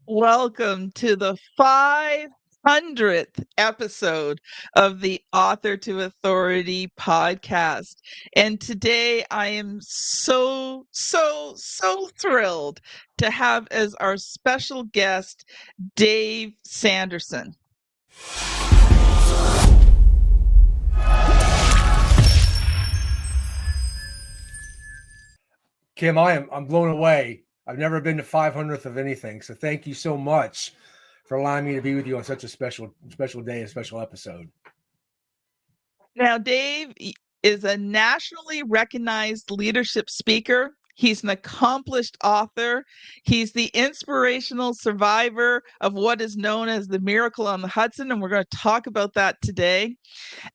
Welcome to the 500th episode of the Author to Authority podcast. And today I am so thrilled to have as our special guest Dave Sanderson. Kim, I'm blown away. I've never been to 500th of anything, so thank you so much for allowing me to be with you on such a special day, a special episode. Now, Dave is a nationally recognized leadership speaker. He's an accomplished author. He's the inspirational survivor of what is known as the miracle on the Hudson, and we're going to talk about that today.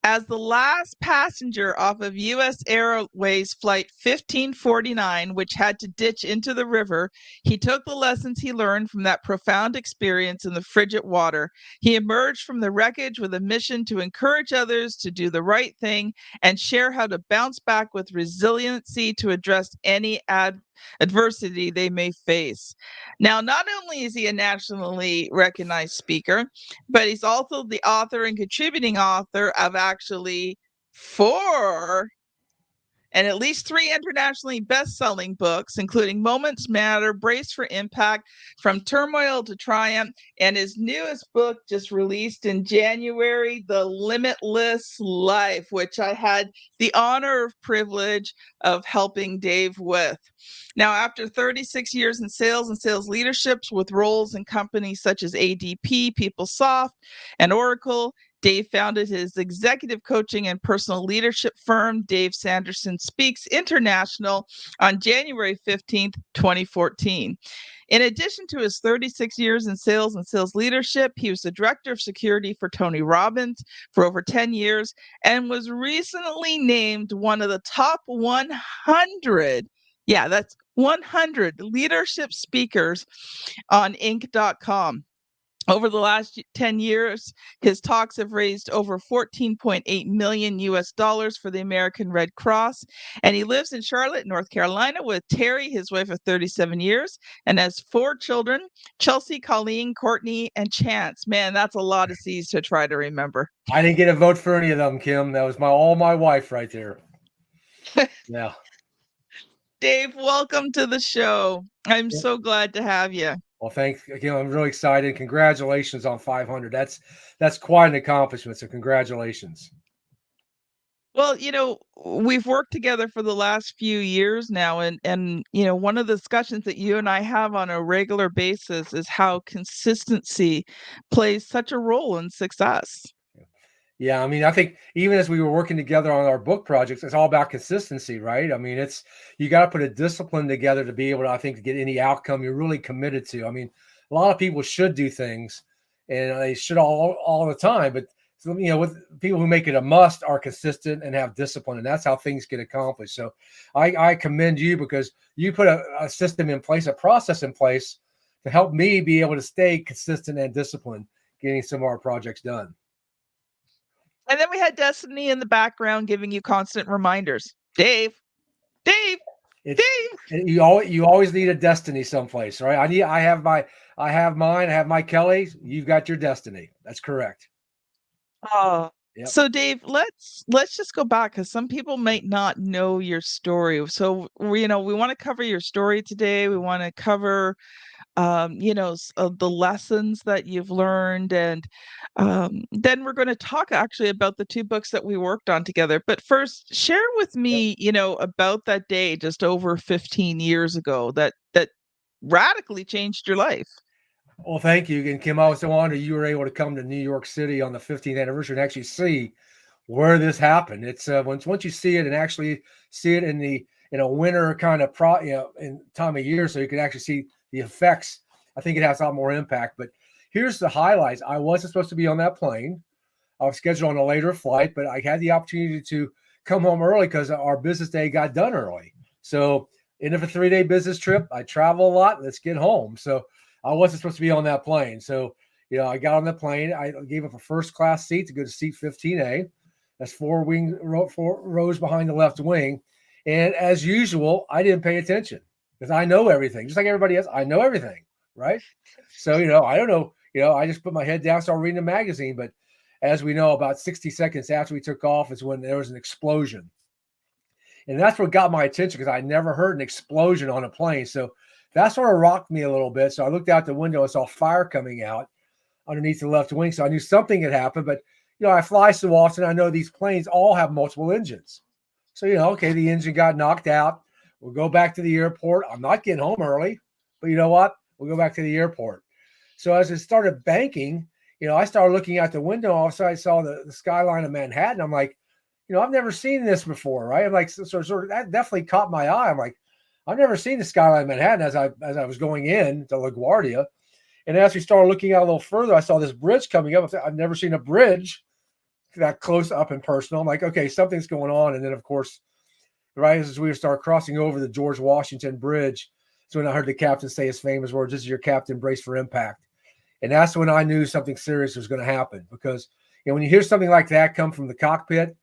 As the last passenger off of U.S. Airways Flight 1549, which had to ditch into the river, he took the lessons he learned from that profound experience in the frigid water. He emerged from the wreckage with a mission to encourage others to do the right thing and share how to bounce back with resiliency to address any adversity they may face. Now, not only is he a nationally recognized speaker, but he's also the author and contributing author of actually 4 and at least 3 internationally best-selling books, including Moments Matter, Brace for Impact, From Turmoil to Triumph, and his newest book just released in January, The Limitless Life, which I had the honor of privilege of helping Dave with. Now, after 36 years in sales and sales leaderships with roles in companies such as ADP, Peoplesoft, and Oracle, Dave founded his executive coaching and personal leadership firm, Dave Sanderson Speaks International, on January 15th, 2014. In addition to his 36 years in sales and sales leadership, he was the director of security for Tony Robbins for over 10 years and was recently named one of the top 100. Yeah, that's 100 leadership speakers on Inc.com. Over the last 10 years, his talks have raised over 14.8 million US dollars for the American Red Cross. And he lives in Charlotte, North Carolina with Terry, his wife of 37 years, and has 4 children, Chelsea, Colleen, Courtney, and Chance. Man, that's a lot of C's to try to remember. I didn't get a vote for any of them, Kim. That was my wife right there. Yeah. Dave, welcome to the show. I'm so glad to have you. Well, thanks again. I'm really excited. Congratulations on 500. That's quite an accomplishment. So congratulations. Well, we've worked together for the last few years now, and one of the discussions that you and I have on a regular basis is how consistency plays such a role in success. Yeah, I mean, I think even as we were working together on our book projects, it's all about consistency, right? I mean, you got to put a discipline together to be able to, I think, to get any outcome you're really committed to. I mean, a lot of people should do things, and they should all the time, but with people who make it a must are consistent and have discipline, and that's how things get accomplished. So, I commend you because you put a system in place, a process in place to help me be able to stay consistent and disciplined, getting some of our projects done. And then we had Destiny in the background giving you constant reminders. Dave. You always need a destiny someplace, right? I have mine. I have my Kelly. You've got your destiny. That's correct. Oh, Yep. so Dave, let's just go back because some people might not know your story. So we want to cover your story today. We want to cover the lessons that you've learned. And then we're going to talk actually about the 2 books that we worked on together. But first, share with me, about that day just over 15 years ago that radically changed your life. Well, thank you again, Kim. I was so honored you were able to come to New York City on the 15th anniversary and actually see where this happened. It's once you see it and actually see it in a winter kind of in time of year, so you can actually see the effects. I think it has a lot more impact. But here's the highlights. I wasn't supposed to be on that plane. I was scheduled on a later flight, but I had the opportunity to come home early because our business day got done early. So end of a 3-day business trip, I travel a lot. Let's get home. So I wasn't supposed to be on that plane. So, I got on the plane. I gave up a first class seat to go to seat 15A. That's 4 rows behind the left wing. And as usual, I didn't pay attention because I know everything. Just like everybody else, I know everything, right? So, I don't know, I just put my head down, started reading the magazine. But as we know, about 60 seconds after we took off is when there was an explosion. And that's what got my attention, because I never heard an explosion on a plane. So that sort of rocked me a little bit. So I looked out the window and saw fire coming out underneath the left wing. So I knew something had happened. But, I fly so often, I know these planes all have multiple engines. So, okay, the engine got knocked out. We'll go back to the airport. I'm not getting home early, but you know what? We'll go back to the airport. So as it started banking, I started looking out the window. All of a sudden, I saw the skyline of Manhattan. I'm like, I've never seen this before, right? I'm like, sort of that definitely caught my eye. I'm like, I've never seen the skyline of Manhattan as I was going in to LaGuardia. And as we started looking out a little further, I saw this bridge coming up. I've never seen a bridge that close up and personal. I'm like, okay, something's going on. And then, of course, right as we start crossing over the George Washington Bridge, so when I heard the captain say his famous words, "This is your captain, brace for impact." And that's when I knew something serious was going to happen, because when you hear something like that come from the cockpit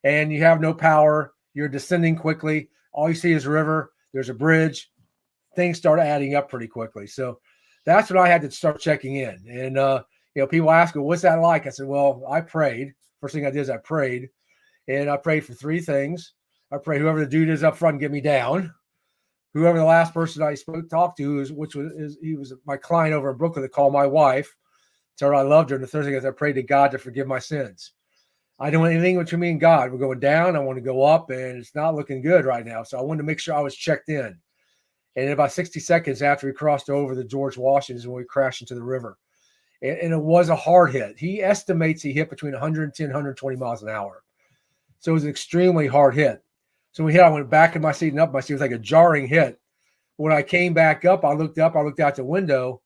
and you have no power, you're descending quickly, all you see is river, there's a bridge, things start adding up pretty quickly. So that's when I had to start checking in. And people ask me, "What's that like?" I said, "Well, I prayed." First thing I did is I prayed, and I prayed for three things. I prayed whoever the dude is up front, get me down. Whoever the last person I talked to he was my client over in Brooklyn that called my wife. Told her I loved her. And the third thing is I prayed to God to forgive my sins. I don't want anything between me and God. We're going down. I want to go up, and it's not looking good right now. So I wanted to make sure I was checked in. And about 60 seconds after we crossed over the George Washington, when we crashed into the river. And it was a hard hit. He estimates he hit between 110, 120 miles an hour. So it was an extremely hard hit. So when we hit, I went back in my seat and up my seat. It was like a jarring hit. When I came back up, I looked out the window,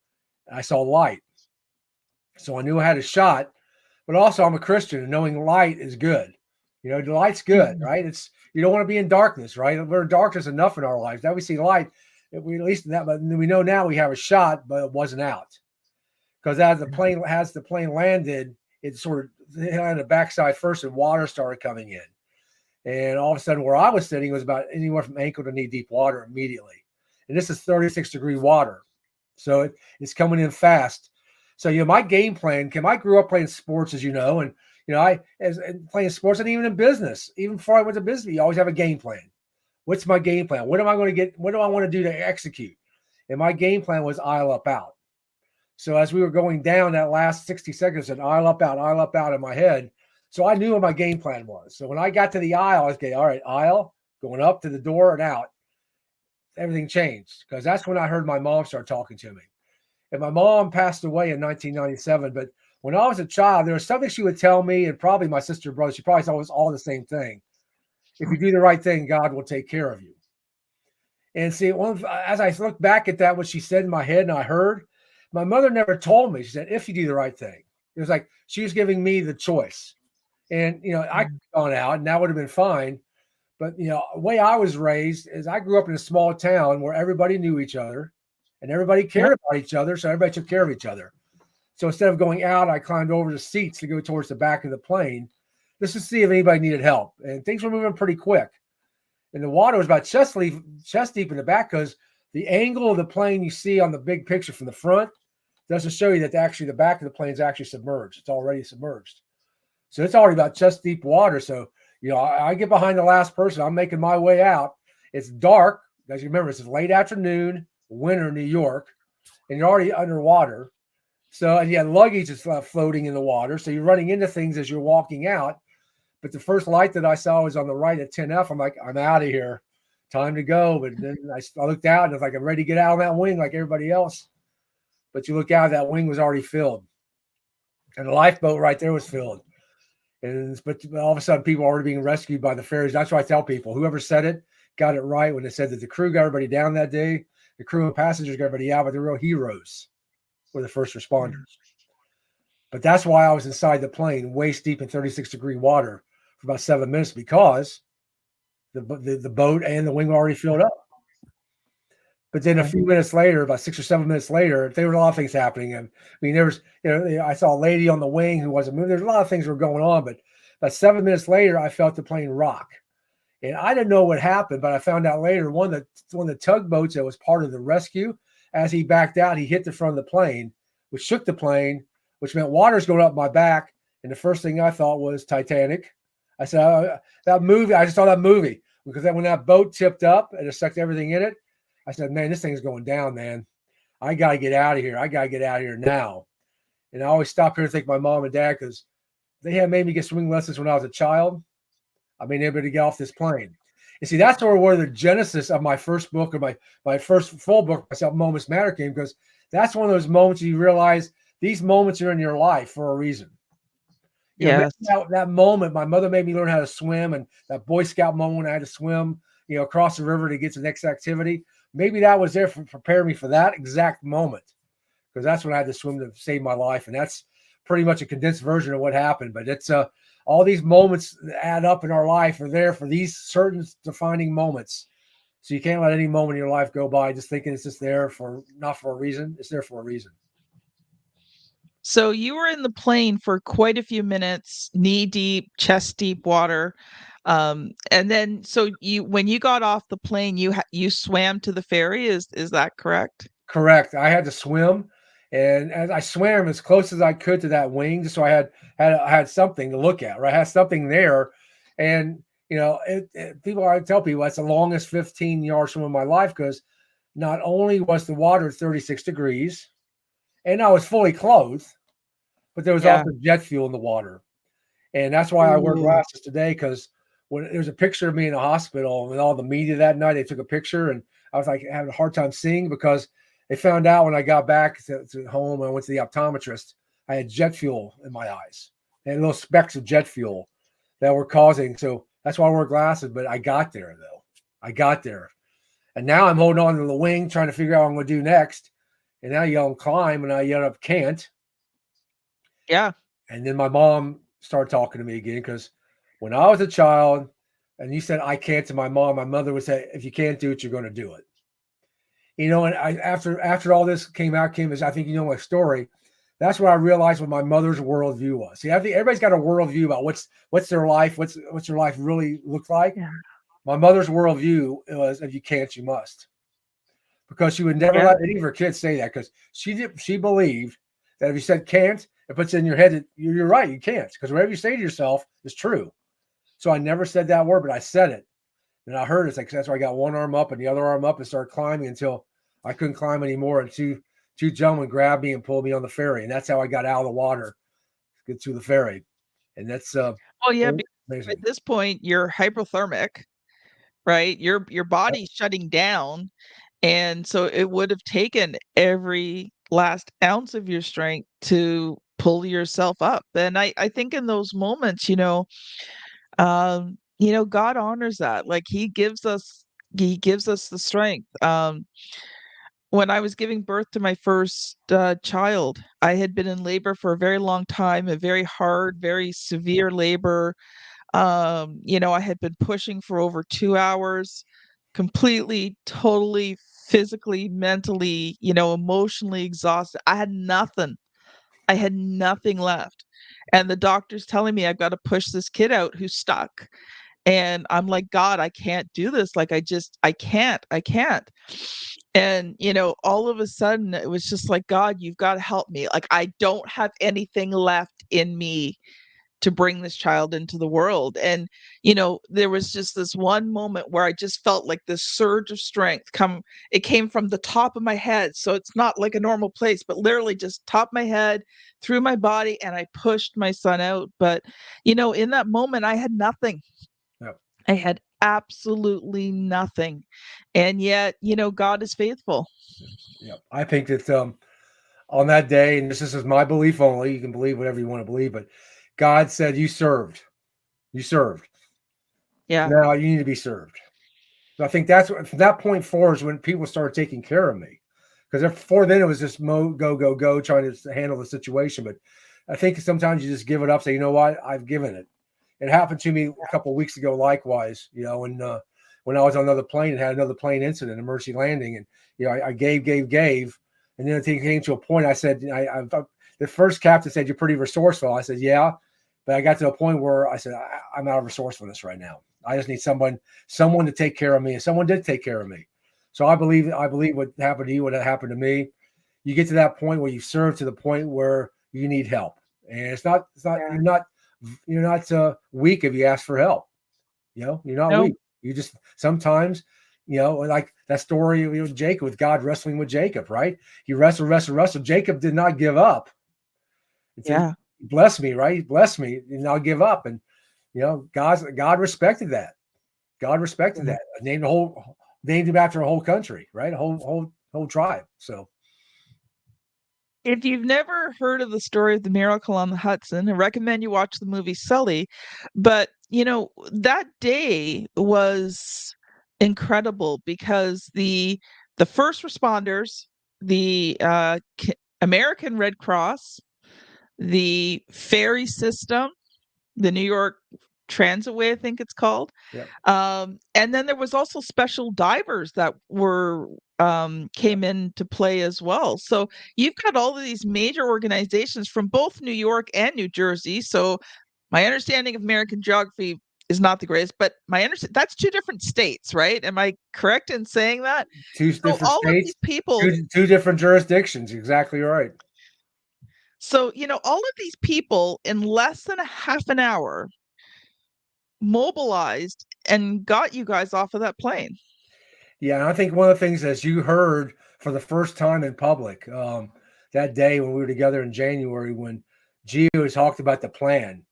and I saw light. So I knew I had a shot, but also I'm a Christian, and knowing light is good. The light's good, right? You don't want to be in darkness, right? We're in darkness enough in our lives. Now we see light. We at least that, but we know now we have a shot, but it wasn't out. Because as the plane landed, it sort of hit on the backside first, and water started coming in. And all of a sudden, where I was sitting was about anywhere from ankle to knee deep water immediately. And this is 36-degree water. So it's coming in fast. So, my game plan, Kim, I grew up playing sports, as you know, and, playing sports, and even in business, even before I went to business, you always have a game plan. What's my game plan? What am I going to get? What do I want to do to execute? And my game plan was aisle up out. So as we were going down that last 60 seconds, and aisle up out in my head. So I knew what my game plan was. So when I got to the aisle, I was okay, all right, aisle, going up to the door and out. Everything changed, because that's when I heard my mom start talking to me. And my mom passed away in 1997. But when I was a child, there was something she would tell me, and probably my sister and brother, she probably told us all the same thing. If you do the right thing, God will take care of you. And see, as I look back at that, what she said in my head and I heard, my mother never told me. She said, if you do the right thing. It was like she was giving me the choice. And, I could have gone out and that would have been fine. But, the way I was raised is I grew up in a small town where everybody knew each other and everybody cared about each other. So everybody took care of each other. So instead of going out, I climbed over the seats to go towards the back of the plane just to see if anybody needed help. And things were moving pretty quick. And the water was about chest deep in the back, because the angle of the plane you see on the big picture from the front doesn't show you that actually the back of the plane is actually submerged. It's already submerged. So it's already about chest deep water. So, I get behind the last person. I'm making my way out. It's dark. As you remember, it's late afternoon, winter, New York, and you're already underwater. So, and you have luggage is floating in the water. So you're running into things as you're walking out. But the first light that I saw was on the right at 10F. I'm like, I'm out of here. Time to go. But then I looked out and I was like, I'm ready to get out of that wing like everybody else. But you look out, that wing was already filled. And the lifeboat right there was filled. But all of a sudden, people are already being rescued by the ferries. That's why I tell people, whoever said it got it right when they said that the crew got everybody down that day. The crew and passengers got everybody out, but the real heroes were the first responders. But that's why I was inside the plane, waist deep in 36-degree water for about 7 minutes, because the boat and the wing were already filled up. But then a few minutes later, about 6 or 7 minutes later, there were a lot of things happening. I mean, there was, I saw a lady on the wing who wasn't moving. There's a lot of things that were going on. But about 7 minutes later, I felt the plane rock. And I didn't know what happened, but I found out later one of the tugboats that was part of the rescue as he backed out, he hit the front of the plane, which shook the plane, which meant water's going up my back. And the first thing I thought was Titanic. I said, that movie, I just saw that movie because then when that boat tipped up and it sucked everything in it, I said, man, this thing's going down, man. I got to get out of here. I got to get out of here now. And I always stop here and thank my mom and dad because they had made me get swimming lessons when I was a child. I mean, able to get off this plane. You see, that's where the genesis of my first book or my first full book, myself, Moments Matter, came, because that's one of those moments you realize these moments are in your life for a reason. You know, Yes. that moment, my mother made me learn how to swim, and that Boy Scout moment when I had to swim, across the river to get to the next activity. Maybe that was there for prepare me for that exact moment, because that's when I had to swim to save my life. And that's pretty much a condensed version of what happened. But it's all these moments that add up in our life are there for these certain defining moments. So you can't let any moment in your life go by just thinking it's just there for not for a reason. It's there for a reason. So you were in the plane for quite a few minutes, knee deep, chest deep water. And then so when you got off the plane, you swam to the ferry. Is that correct? Correct. I had to swim, and as I swam as close as I could to that wing, just so I had something to look at. Right, I had something there, and I tell people that's the longest 15 yard swim of my life, because not only was the water 36 degrees, and I was fully clothed, but there was Yeah. also jet fuel in the water, and that's why I wear Ooh. glasses today, because when there's a picture of me in the hospital and all the media that night, they took a picture, and I was like having a hard time seeing because they found out when I got back to home and I went to the optometrist, I had jet fuel in my eyes and little specks of jet fuel that were causing. So that's why I wear glasses. But I got there though. I got there, and now I'm holding on to the wing, trying to figure out what I'm going to do next. And now you yell climb, and I yet up can't. Yeah. And then my mom started talking to me again, because when I was a child and you said I can't to my mom, my mother would say, if you can't do it, you're going to do it. And after all this came out, Kim, is I think you know my story. That's what I realized what my mother's worldview was. See, I think everybody's got a worldview about what's their life, what's their life really look like. Yeah. My mother's worldview was, if you can't, you must, because she would never Yeah. let any of her kids say that, because she believed that if you said can't, it puts in your head that you're right, you can't, because whatever you say to yourself is true. So I never said that word, but I said it. And I heard it's like, that's why I got one arm up and the other arm up and started climbing until I couldn't climb anymore. And two gentlemen grabbed me and pulled me on the ferry. And that's how I got out of the water to get to the ferry. And that's Well, yeah, because at amazing. this point you're hypothermic, right? Your body's shutting down. And so it would have taken every last ounce of your strength to pull yourself up. And I think in those moments, God honors that. Like he gives us the strength. When I was giving birth to my first child, I had been in labor for a very long time, a very hard, very severe labor. I had been pushing for over 2 hours, completely, totally, physically, mentally, emotionally exhausted. I had nothing left. And the doctor's telling me I've got to push this kid out who's stuck. And I'm like, God, I can't do this. Like, I can't. And, all of a sudden it was just like, God, you've got to help me. Like, I don't have anything left in me to bring this child into the world. And, there was just this one moment where I just felt like this surge of strength it came from the top of my head. So it's not like a normal place, but literally just top of my head, through my body, and I pushed my son out. But, in that moment, I had nothing. Yeah. I had absolutely nothing. And yet, God is faithful. Yeah. I think that on that day, and this is my belief only, you can believe whatever you want to believe, but God said, you served. You served. Yeah. Now you need to be served. So I think that's what, from that point forward is when people started taking care of me. Because before then it was just go, trying to handle the situation. But I think sometimes you just give it up, say, you know what, I've given it. It happened to me a couple of weeks ago, likewise, when I was on another plane and had another plane incident, emergency landing. And, I gave. And then it came to a point, I said, the first captain said, you're pretty resourceful. I said, yeah. But I got to a point where I said, I'm out of resourcefulness right now. I just need someone to take care of me. And someone did take care of me. So I believe what happened to you would have happened to me. You get to that point where you serve to the point where you need help, and it's not Yeah. you're not weak if you ask for help. You're not No. weak. You just sometimes, like that story of Jacob, with God wrestling with Jacob, right? He wrestled. Jacob did not give up. Until Yeah. bless me, right? He blessed me, and I'll give up. And God respected that. God respected Yeah. that. Named him after a whole country, right? A whole tribe. So If you've never heard of the story of the miracle on the Hudson, I recommend you watch the movie Sully. But, that day was incredible because the first responders, the American Red Cross, the ferry system, the New York Transitway, I think it's called. yeah, And then there was also special divers that were yeah. came into play as well. So you've got all of these major organizations from both New York and New Jersey. So my understanding of American geography is not the greatest, but that's two different states, right? Am I correct in saying that? Two So different all of states, these people, two different jurisdictions. Exactly right. all of these people in less than a half an hour mobilized and got you guys off of that plane. Yeah, and I think one of the things, as you heard for the first time in public, that day when we were together in January, when Gio talked about the plan,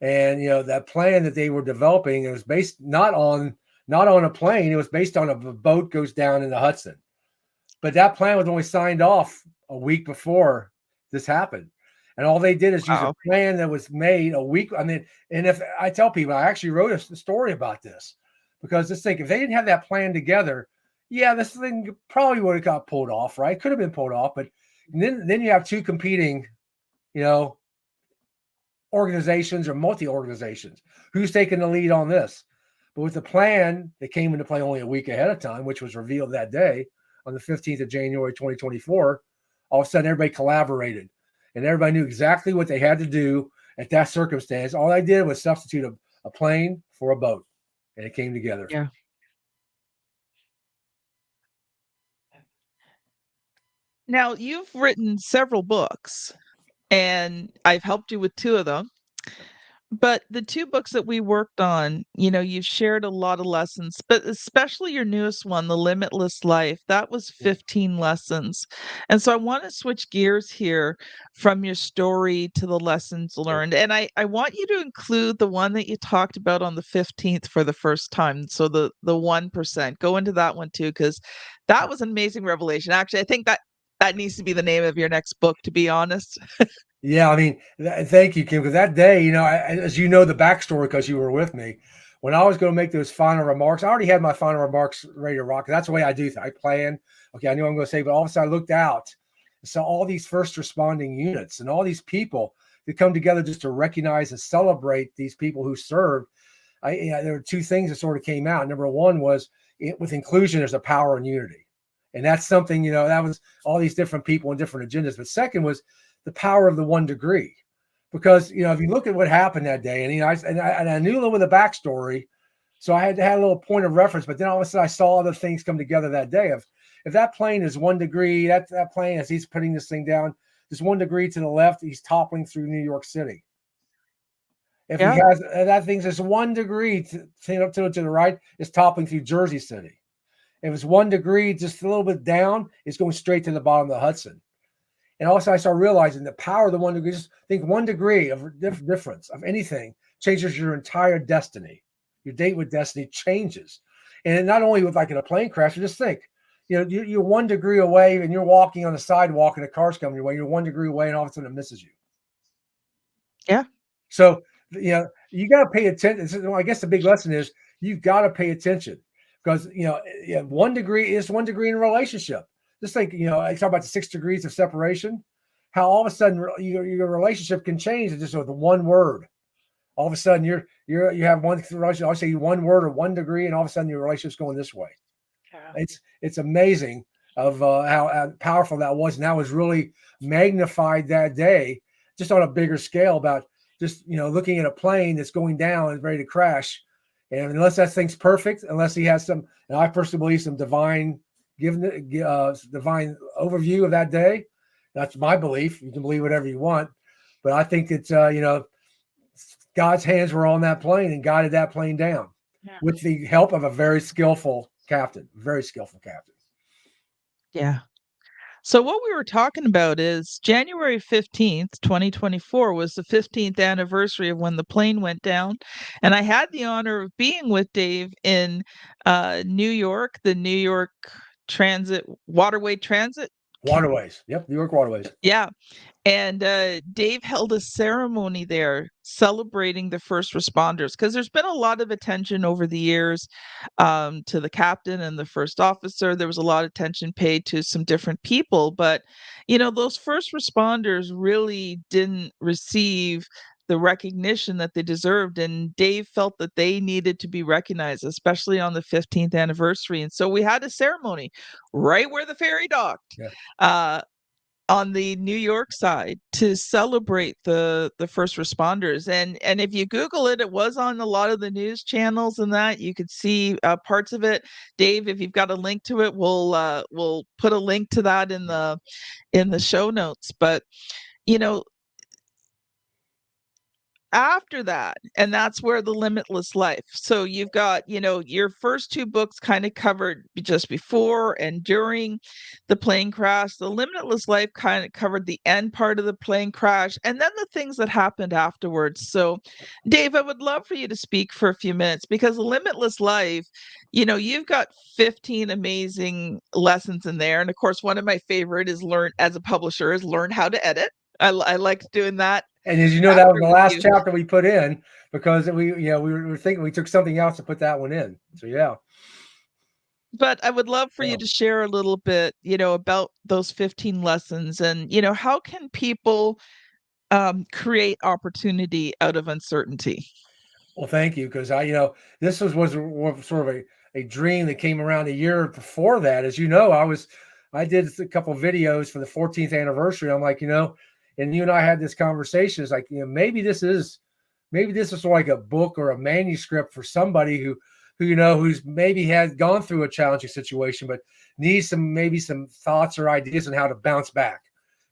and that plan that they were developing, it was based not on a plane. It was based on a boat goes down in the Hudson. But that plan was only signed off a week before this happened. And all they did is use a Wow. plan that was made a week. I mean, and if I tell people, I actually wrote a story about this, because just think, if they didn't have that plan together, yeah, this thing probably would have got pulled off, right? Could have been pulled off, but then you have two competing, you know, organizations or multi organizations. Who's taking the lead on this? But with the plan that came into play only a week ahead of time, which was revealed that day on the 15th of January, 2024, all of a sudden everybody collaborated and everybody knew exactly what they had to do at that circumstance. All I did was substitute a plane for a boat, and it came together. Yeah. Now, you've written several books, and I've helped you with two of them. But the two books that we worked on, you've shared a lot of lessons, but especially your newest one, The Limitless Life, that was Yeah. 15 lessons. And so I want to switch gears here from your story to the lessons Sure. learned. And I want you to include the one that you talked about on the 15th for the first time. So the 1%. Go into that one too, because that was an amazing revelation. Actually, I think that needs to be the name of your next book, to be honest. Yeah, I mean, thank you, Kim, because that day, as you know the backstory, because you were with me, when I was going to make those final remarks, I already had my final remarks ready to rock. That's the way I do. I plan. Okay, I knew what I'm going to say, but all of a sudden I looked out and saw all these first responding units and all these people that come together just to recognize and celebrate these people who served. There were two things that sort of came out. Number one was, with inclusion, there's a power in unity. And that's something, that was all these different people and different agendas. But second was the power of the 1 degree. Because, if you look at what happened that day, and I knew a little bit of the backstory, so I had to have a little point of reference. But then all of a sudden I saw other things come together that day. If that plane is 1 degree, that plane, as he's putting this thing down, is 1 degree to the left, he's toppling through New York City. If he Yeah. has that thing's just 1 degree to the right, it's toppling through Jersey City. If it's 1 degree just a little bit down, it's going straight to the bottom of the Hudson. And also I started realizing the power of the 1 degree. Just think 1 degree of difference of anything changes your entire destiny. Your date with destiny changes. And not only with like in a plane crash, but just think, you're 1 degree away and you're walking on the sidewalk and a car's coming your way. You're 1 degree away and all of a sudden it misses you. Yeah. So, you got to pay attention. I guess the big lesson is you've got to pay attention, because, 1 degree is 1 degree in a relationship. Just think, I talk about the 6 degrees of separation, how all of a sudden your relationship can change just with one word. All of a sudden you have one relationship. I'll say 1 word or 1 degree, and all of a sudden your relationship's going this way. Yeah. It's amazing of how powerful that was, and that was really magnified that day, just on a bigger scale, about just looking at a plane that's going down and ready to crash, and unless that thing's perfect, unless he has some, and I personally believe, some divine giving the divine overview of that day. That's my belief. You can believe whatever you want, but I think it's God's hands were on that plane and guided that plane down Yeah. with the help of a very skillful captain. Very skillful captain. Yeah. So what we were talking about is January 15th, 2024 was the 15th anniversary of when the plane went down. And I had the honor of being with Dave in New York, the New York Transit Waterway Transit. Waterways. Yep, New York waterways. Yeah. And Dave held a ceremony there celebrating the first responders because there's been a lot of attention over the years to the captain and the first officer. There was a lot of attention paid to some different people, but those first responders really didn't receive the recognition that they deserved. And Dave felt that they needed to be recognized, especially on the 15th anniversary. And so we had a ceremony right where the ferry docked. Yeah. On the New York side to celebrate the first responders. And if you Google it, it was on a lot of the news channels and that you could see parts of it. Dave, if you've got a link to it, we'll put a link to that in the show notes. But you know, after that, and that's where the Limitless Life. So you've got, your first two books kind of covered just before and during the plane crash. The Limitless Life kind of covered the end part of the plane crash and then the things that happened afterwards. So Dave, I would love for you to speak for a few minutes because the Limitless Life, you've got 15 amazing lessons in there. And of course, one of my favorite is learn as a publisher is learn how to edit. I like doing that. And as you know, that was After the with last you. chapter we put in because we were thinking we took something else to put that one in. So yeah. But I would love for you Yeah. to share a little bit, about those 15 lessons and, how can people create opportunity out of uncertainty? Well, thank you, because this was sort of a dream that came around a year before that. As you know, I did a couple of videos for the 14th anniversary. I'm like, and you and I had this conversation. It's like, maybe this is like a book or a manuscript for somebody who's maybe had gone through a challenging situation, but needs some thoughts or ideas on how to bounce back.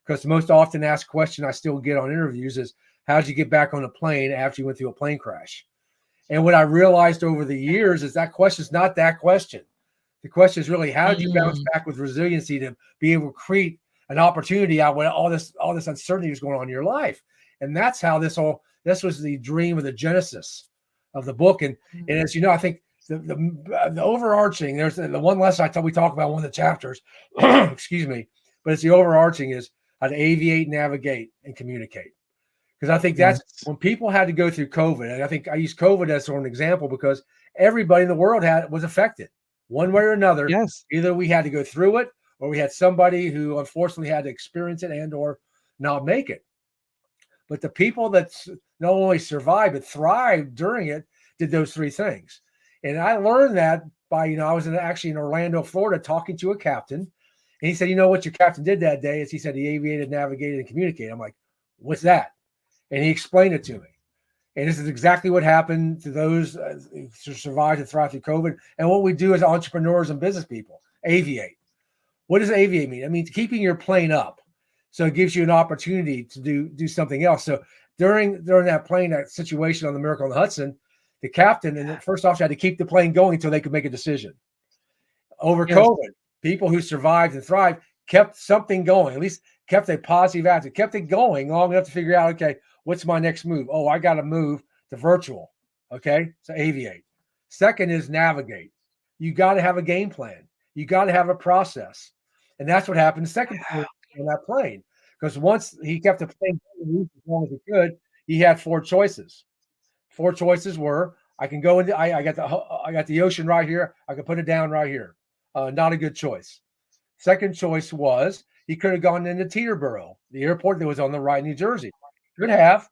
Because the most often asked question I still get on interviews is, how'd you get back on a plane after you went through a plane crash? And what I realized over the years is that question is not that question. The question is really, how did you bounce Mm, back with resiliency to be able to create an opportunity out when all this uncertainty was going on in your life? And that's how this was the dream of the genesis of the book. And mm. as you know, I think the overarching, there's the one lesson we talk about in one of the chapters, excuse me, but it's the overarching is how to aviate, navigate, and communicate. Because I think that's Yes. when people had to go through COVID. And I think I use COVID as sort of an example because everybody in the world was affected one way or another. Yes. Either we had to go through it or we had somebody who unfortunately had to experience it and or not make it. But the people that not only survived but thrived during it did those three things. And I learned that by, I was actually in Orlando, Florida, talking to a captain. And he said, what your captain did that day is he said he aviated, navigated, and communicated. I'm like, what's that? And he explained it to me. And this is exactly what happened to those who survived and thrived through COVID. And what we do as entrepreneurs and business people, aviate. What does aviate mean? It means keeping your plane up. So it gives you an opportunity to do something else. So during that situation on the Miracle on the Hudson, the captain and the first officer had to keep the plane going until they could make a decision. Over Yes. COVID, people who survived and thrived kept something going, at least kept a positive attitude, kept it going long enough to figure out, okay, what's my next move? Oh, I got to move to virtual. Okay. So aviate. Second is navigate. You got to have a game plan. You got to have a process. And that's what happened the second time on that plane. Because once he kept the plane going as long as he could, he had four choices. Four choices were I can go into I got the ocean right here. I can put it down right here. Not a good choice. Second choice was he could have gone into Teterboro, the airport that was on the right, New Jersey. Could have.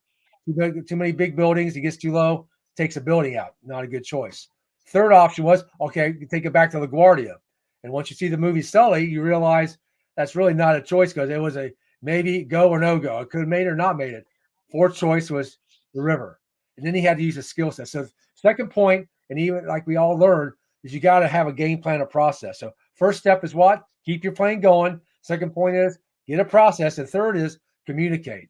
Too many big buildings. He gets too low, takes a building out. Not a good choice. Third option was, okay, you take it back to LaGuardia. And once you see the movie Sully, you realize that's really not a choice because it was a maybe go or no go. It could have made it or not made it. Fourth choice was the river. And then he had to use a skill set. So second point, and even like we all learned, is you got to have a game plan, a process. So First step is what? Keep your plane going. Second point is get a process. And third is communicate.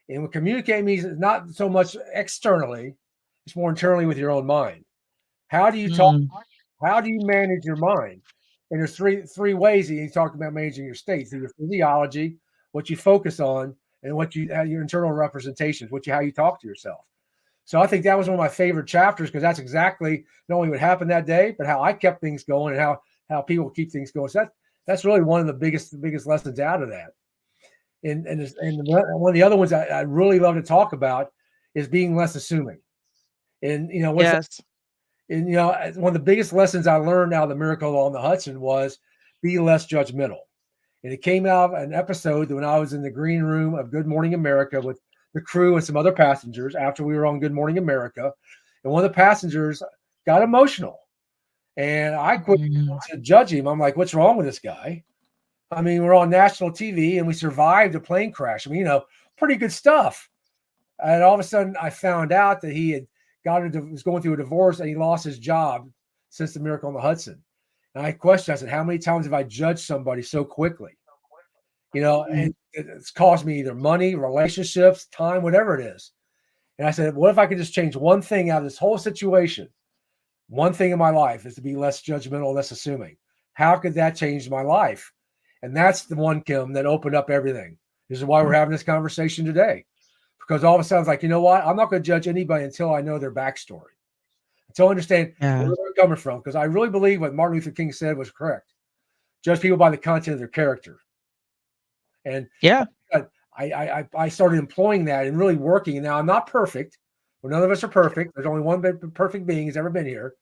And what communicate means is not so much externally, it's more internally with your own mind. How do you talk? Mm, How do you manage your mind? And there's three ways that you talk about managing your state through your physiology, what you focus on, and what you your internal representations, how you talk to yourself. So I think that was one of my favorite chapters because that's exactly not only what happened that day, but how I kept things going and how people keep things going. So that's really one of the biggest lessons out of that. And one of the other ones I really love to talk about is being less assuming. And what's yes. and one of the biggest lessons I learned out of the Miracle on the Hudson was be less judgmental. And it came out of an episode when I was in the green room of Good Morning America with the crew and some other passengers after we were on Good Morning America. And one of the passengers got emotional. And I quit Mm, to judge him. I'm like, what's wrong with this guy? I mean, we're on national TV and we survived a plane crash. I mean, pretty good stuff. And all of a sudden, I found out that he had was going through a divorce and he lost his job since the Miracle on the Hudson. And I questioned, I said, how many times have I judged somebody so quickly? mm. And it's cost me either money, relationships, time, whatever it is. And I said, what if I could just change one thing out of this whole situation? One thing in my life is to be less judgmental, less assuming. How could that change my life? And that's the one, Kim, that opened up everything. This is why we're having this conversation today. Because all of a sudden, it's like, you know what? I'm not going to judge anybody until I know their backstory, until I understand Yeah. where they're coming from. Because I really believe what Martin Luther King said was correct. Judge people by the content of their character. And Yeah. I started employing that and really working. And now I'm not perfect. Well, none of us are perfect. There's only one perfect being who's ever been here.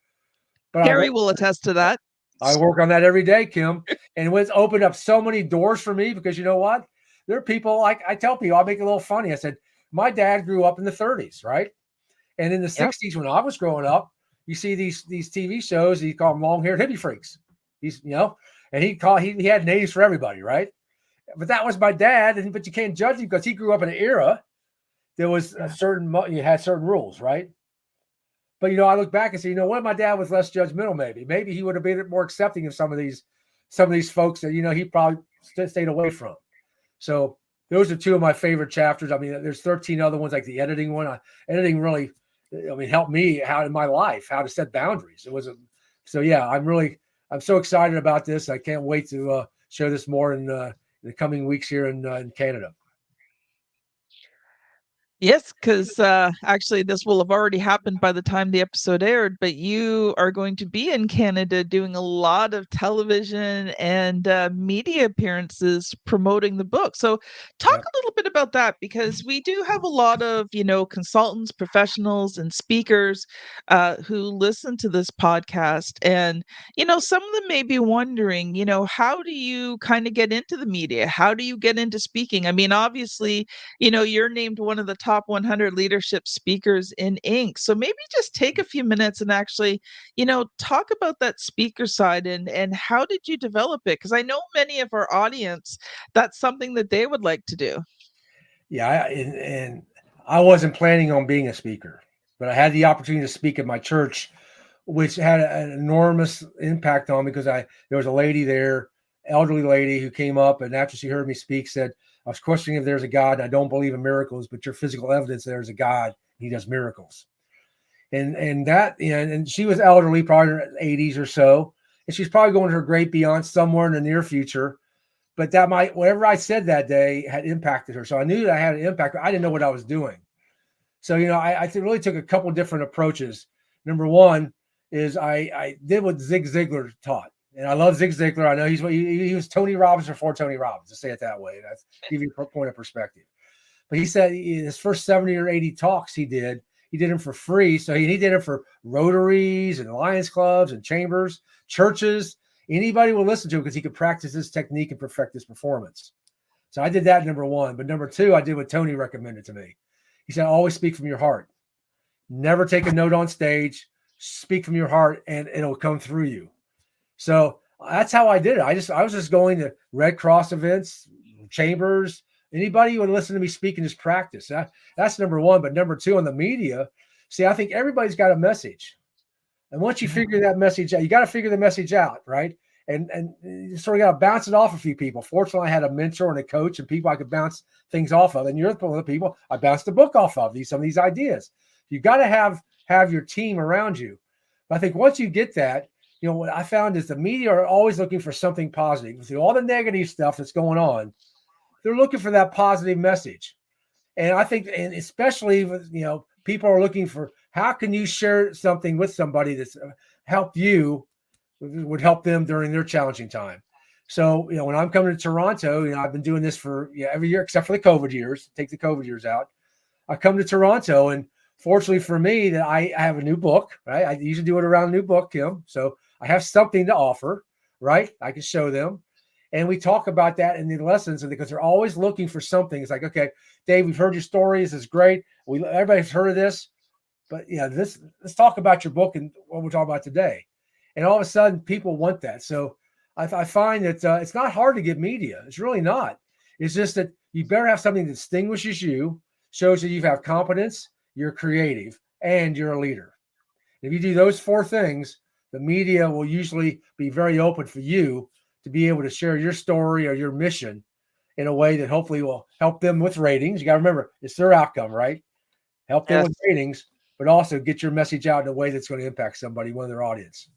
But Carrie will attest to that. I work on that every day, Kim. And it's opened up so many doors for me because you know what? There are people like I tell people, I make it a little funny. I said, my dad grew up in the 30s, right? And in the Yep. 60s, when I was growing up, you see these TV shows, he called them long-haired hippie freaks. And he had names for everybody, right? But that was my dad, but you can't judge him because he grew up in an era there was a you had certain rules, right? But I look back and say, what if my dad was less judgmental? Maybe he would have been more accepting of some of these folks that he probably stayed away from. So those are two of my favorite chapters. I mean, there's 13 other ones like the editing one. Editing really, helped me out in my life how to set boundaries. So yeah, I'm so excited about this. I can't wait to share this more in the coming weeks here in Canada. Yes, because actually, this will have already happened by the time the episode aired, but you are going to be in Canada doing a lot of television and media appearances promoting the book. So, talk Yep. a little bit about that because we do have a lot of, consultants, professionals, and speakers who listen to this podcast. And, some of them may be wondering, how do you kind of get into the media? How do you get into speaking? I mean, obviously, you're named one of the top 100 leadership speakers in Inc. So maybe just take a few minutes and actually, talk about that speaker side and how did you develop it? Because I know many of our audience, that's something that they would like to do. Yeah, and I wasn't planning on being a speaker, but I had the opportunity to speak at my church, which had an enormous impact on me because there was a lady there, elderly lady, who came up and after she heard me speak said, I was questioning if there's a God. I don't believe in miracles, but your physical evidence there's a God. He does miracles. And she was elderly, probably in her 80s or so, and she's probably going to her great beyond somewhere in the near future. But whatever I said that day had impacted her. So I knew that I had an impact, but I didn't know what I was doing. So, I really took a couple different approaches. Number one is I did what Zig Ziglar taught. And I love Zig Ziglar. I know he was Tony Robbins before Tony Robbins, to say it that way. That's give you a point of perspective. But he said his first 70 or 80 talks he did them for free. So he did it for Rotaries and Lions Clubs and chambers, churches. Anybody will listen to him because he could practice his technique and perfect his performance. So I did that, number one. But number two, I did what Tony recommended to me. He said, always speak from your heart. Never take a note on stage. Speak from your heart and it'll come through you. So that's how I did it. I was just going to Red Cross events, chambers. Anybody who would listen to me speak and just practice. That's number one. But number two, on the media, see, I think everybody's got a message. And once you figure that message out, you got to figure the message out, right? and you sort of got to bounce it off a few people. Fortunately, I had a mentor and a coach and people I could bounce things off of. And you're one of the people I bounced the book off of, some of these ideas. You got to have your team around you. But I think once you get that, what I found is the media are always looking for something positive. Through all the negative stuff that's going on, they're looking for that positive message. And I think, and especially with, people are looking for, how can you share something with somebody that's helped you, would help them during their challenging time. So, when I'm coming to Toronto, I've been doing this for every year, except for the COVID years, take the COVID years out. I come to Toronto, and fortunately for me, that I have a new book, right? I usually do it around a new book, Kim. So I have something to offer, right? I can show them. And we talk about that in the lessons, and because they're always looking for something. It's like, okay, Dave, we've heard your stories. This is great. Everybody's heard of this, but let's talk about your book and what we're talking about today. And all of a sudden, people want that. So I find that it's not hard to get media. It's really not. It's just that you better have something that distinguishes you, shows that you have competence, you're creative, and you're a leader. If you do those four things, the media will usually be very open for you to be able to share your story or your mission in a way that hopefully will help them with ratings. You got to remember, it's their outcome, right? Help them Yes. with ratings, but also get your message out in a way that's going to impact somebody, one of their audience.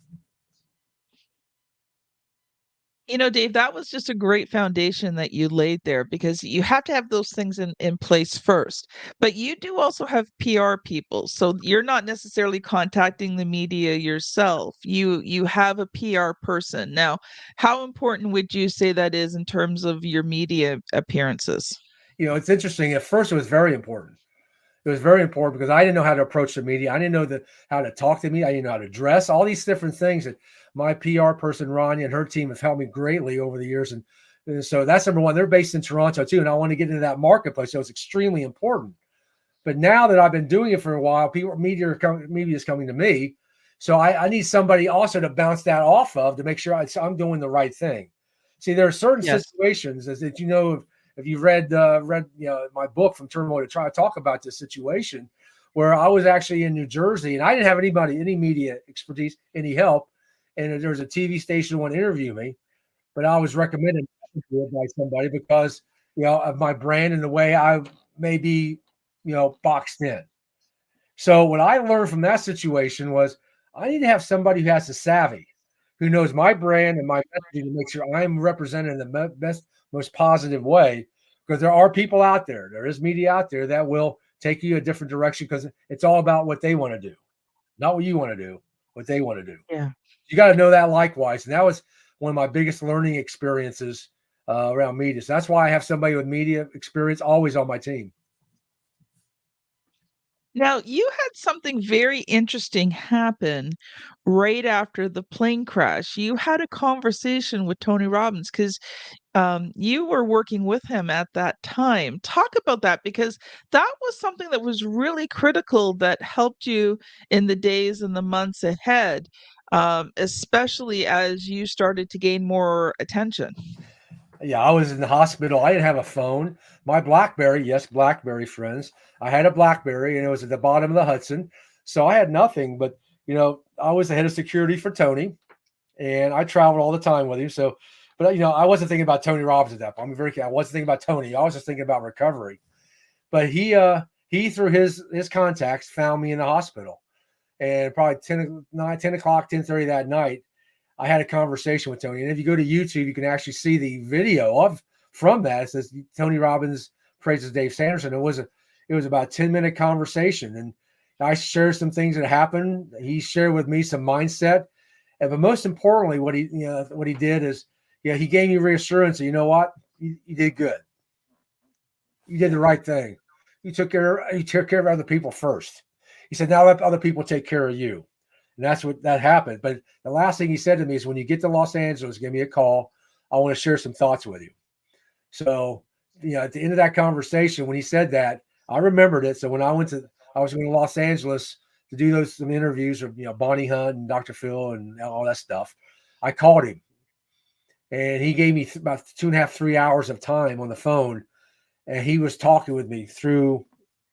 Dave, that was just a great foundation that you laid there, because you have to have those things in place first. But you do also have PR people. So you're not necessarily contacting the media yourself. You have a PR person. Now, how important would you say that is in terms of your media appearances? It's interesting. At first, it was very important. It was very important because I didn't know how to approach the media. I didn't know how to talk to me. I didn't know how to dress. All these different things that my PR person, Ronnie, and her team have helped me greatly over the years. And so that's number one. They're based in Toronto too, and I want to get into that marketplace. So it's extremely important. But now that I've been doing it for a while, media is coming to me. So I need somebody also to bounce that off of to make sure I'm doing the right thing. See, there are certain Yes. situations, as that if you've read my book From Turmoil to Try to talk about this situation, where I was actually in New Jersey and I didn't have any media expertise, any help, and there was a TV station who wanted to interview me, but I was recommended by somebody because of my brand and the way I may be boxed in. So what I learned from that situation was I need to have somebody who has the savvy, who knows my brand and my messaging to make sure I'm represented in the best, most positive way. Because there are people out there, there is media out there that will take you a different direction because it's all about what they want to do, not what you want to do, what they want to do. Yeah. You got to know that likewise. And that was one of my biggest learning experiences around media. So that's why I have somebody with media experience always on my team. Now, you had something very interesting happen right after the plane crash. You had a conversation with Tony Robbins because you were working with him at that time. Talk about that, because that was something that was really critical that helped you in the days and the months ahead, especially as you started to gain more attention. Yeah, I was in the hospital. I didn't have a phone. My BlackBerry, yes, BlackBerry friends. I had a BlackBerry and it was at the bottom of the Hudson. So I had nothing, but I was the head of security for Tony and I traveled all the time with him. So, but I wasn't thinking about Tony Robbins at that point. I wasn't thinking about Tony. I was just thinking about recovery. But he through his contacts found me in the hospital. And probably 10 o'clock, 10:30 that night, I had a conversation with Tony. And if you go to YouTube, you can actually see the video from that. It says Tony Robbins praises Dave Sanderson. It was about a 10-minute conversation. And I shared some things that happened. He shared with me some mindset. But most importantly, what he did is, he gave me reassurance that, you know what, you did good. You did the right thing. You took care of other people first. He said, now let other people take care of you. And that's what that happened. But the last thing he said to me is, when you get to Los Angeles, give me a call. I want to share some thoughts with you. So, at the end of that conversation, when he said that, I remembered it. So when I was going to Los Angeles to do some interviews of, Bonnie Hunt and Dr. Phil and all that stuff, I called him and he gave me about 2.5, 3 hours of time on the phone. And he was talking with me through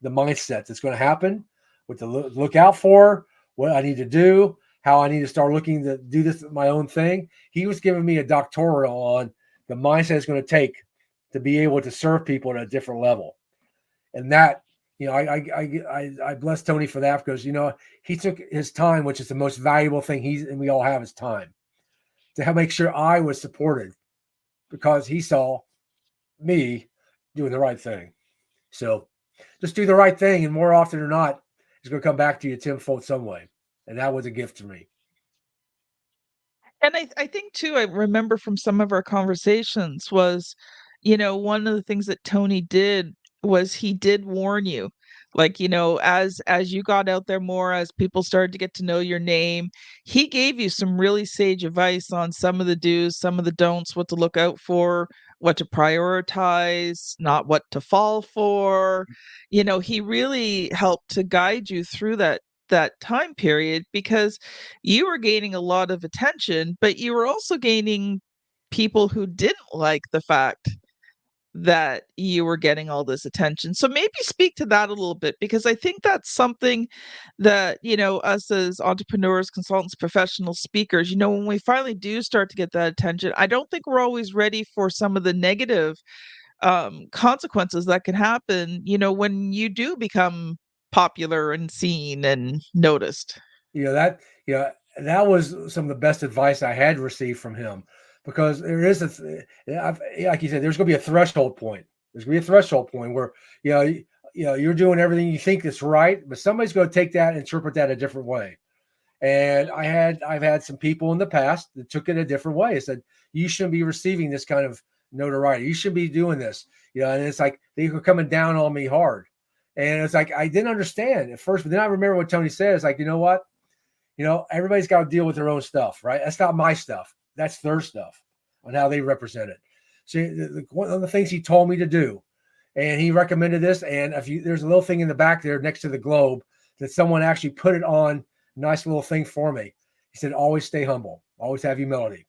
the mindset that's going to happen, what to look out for, what I need to do, how I need to start looking to do this my own thing. He was giving me a doctoral on the mindset it's going to take to be able to serve people at a different level. And that, I bless Tony for that, because, he took his time, which is the most valuable thing and we all have, is time, to help make sure I was supported, because he saw me doing the right thing. So just do the right thing, and more often than not, it's going to come back to you tenfold some way. And that was a gift to me. And I think too, I remember from some of our conversations was, one of the things that Tony did was he did warn you. Like, as you got out there more, as people started to get to know your name, he gave you some really sage advice on some of the do's, some of the don'ts, what to look out for, what to prioritize, not what to fall for. He really helped to guide you through that time period, because you were gaining a lot of attention, but you were also gaining people who didn't like the fact that you were getting all this attention. So maybe speak to that a little bit, because I think that's something that, us as entrepreneurs, consultants, professional speakers, when we finally do start to get that attention, I don't think we're always ready for some of the negative consequences that can happen, when you do become popular and seen and noticed. You know that you know that was some of the best advice I had received from him, because there is like you said, there's going to be a threshold point. There's going to be a threshold point where you're doing everything you think is right, but somebody's going to take that and interpret that a different way. And I've had some people in the past that took it a different way. It said, you shouldn't be receiving this kind of notoriety. You should be doing this. And it's like they were coming down on me hard. And it's like I didn't understand at first, but then I remember what Tony said. It's like, you know what? Everybody's got to deal with their own stuff, right? That's not my stuff. That's their stuff on how they represent it. So one of the things he told me to do, and he recommended this, and there's a little thing in the back there next to the globe that someone actually put it on, nice little thing for me. He said, always stay humble, always have humility.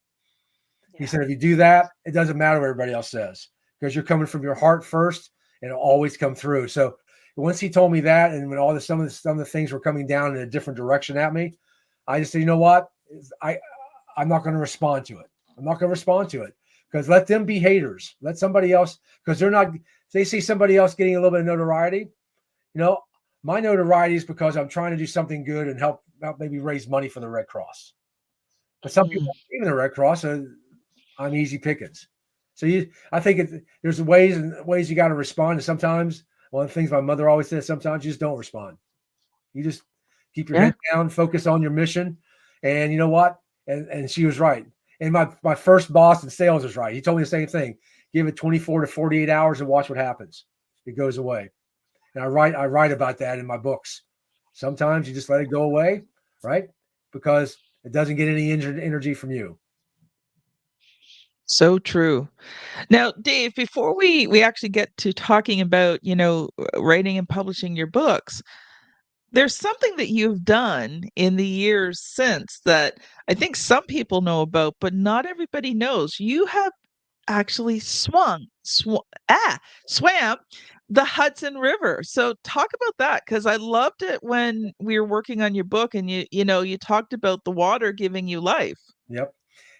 Yeah. He said, if you do that, it doesn't matter what everybody else says, because you're coming from your heart first, and it'll always come through. So once he told me that, and when some of the things were coming down in a different direction at me, I just said, you know what? I'm not going to respond to it. I'm not going to respond to it, because let them be haters. Let somebody else, because they see somebody else getting a little bit of notoriety. My notoriety is because I'm trying to do something good and help maybe raise money for the Red Cross. But some people, even the Red Cross, I'm easy pickings. So I think there's ways you got to respond. And sometimes, one of the things my mother always says, sometimes you just don't respond. You just keep your head down, focus on your mission. And you know what? And she was right. And my first boss in sales was right. He told me the same thing. Give it 24 to 48 hours and watch what happens. It goes away. And I write about that in my books. Sometimes you just let it go away, right? Because it doesn't get any energy from you. So true. Now, Dave, before we actually get to talking about, writing and publishing your books, there's something that you've done in the years since that I think some people know about, but not everybody knows. You have actually swam the Hudson River. So talk about that, because I loved it when we were working on your book, and you talked about the water giving you life. Yep.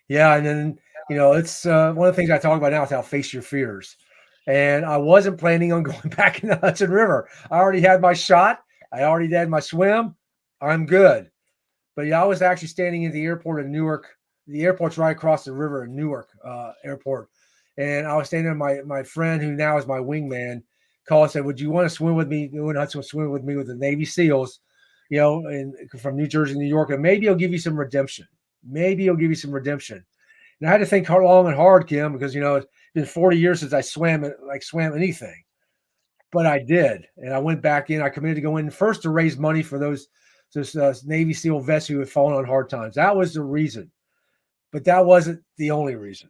Yeah, and then it's one of the things I talk about now is how face your fears. And I wasn't planning on going back in the Hudson River. I already had my shot. I already had my swim. I'm good. But I was actually standing at the airport in Newark. The airport's right across the river in Newark Airport. And I was standing there. My friend, who now is my wingman, called and said, would you want to swim with me? You and Hudson swim with me with the Navy SEALs, and from New Jersey, New York, and maybe he'll give you some redemption. Maybe he'll give you some redemption. And I had to think long and hard, Kim, because it's been 40 years since I swam anything. But I did, and I went back in. I committed to go in first to raise money for those Navy SEAL vets who had fallen on hard times. That was the reason, but that wasn't the only reason.